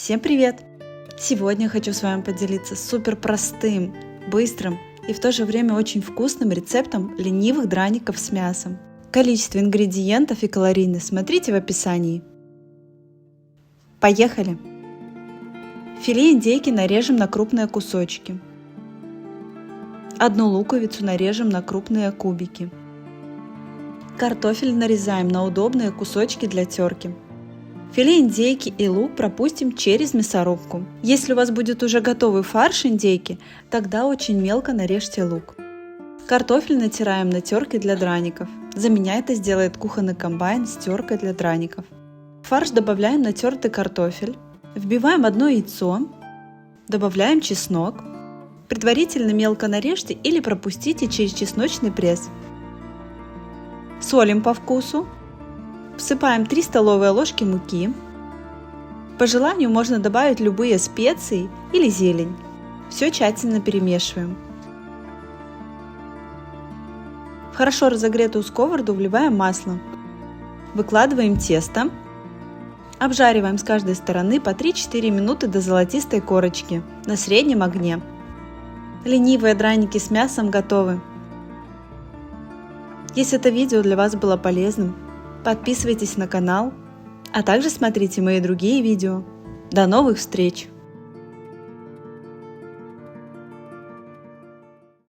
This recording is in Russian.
Всем привет! Сегодня хочу с вами поделиться супер простым, быстрым и в то же время очень вкусным рецептом ленивых драников с мясом. Количество ингредиентов и калорийность смотрите в описании. Поехали! Филе индейки нарежем на крупные кусочки. Одну луковицу нарежем на крупные кубики. Картофель нарезаем на удобные кусочки для терки. Филе индейки и лук пропустим через мясорубку. Если у вас будет уже готовый фарш индейки, тогда очень мелко нарежьте лук. Картофель натираем на терке для драников. За меня это сделает кухонный комбайн с теркой для драников. В фарш добавляем натертый картофель. Вбиваем одно яйцо. Добавляем чеснок. Предварительно мелко нарежьте или пропустите через чесночный пресс. Солим по вкусу. Всыпаем 3 столовые ложки муки. По желанию можно добавить любые специи или зелень. Все тщательно перемешиваем. В хорошо разогретую сковороду вливаем масло. Выкладываем тесто. Обжариваем с каждой стороны по 3-4 минуты до золотистой корочки на среднем огне. Ленивые драники с мясом готовы. Если это видео для вас было полезным, подписывайтесь на канал, а также смотрите мои другие видео. До новых встреч!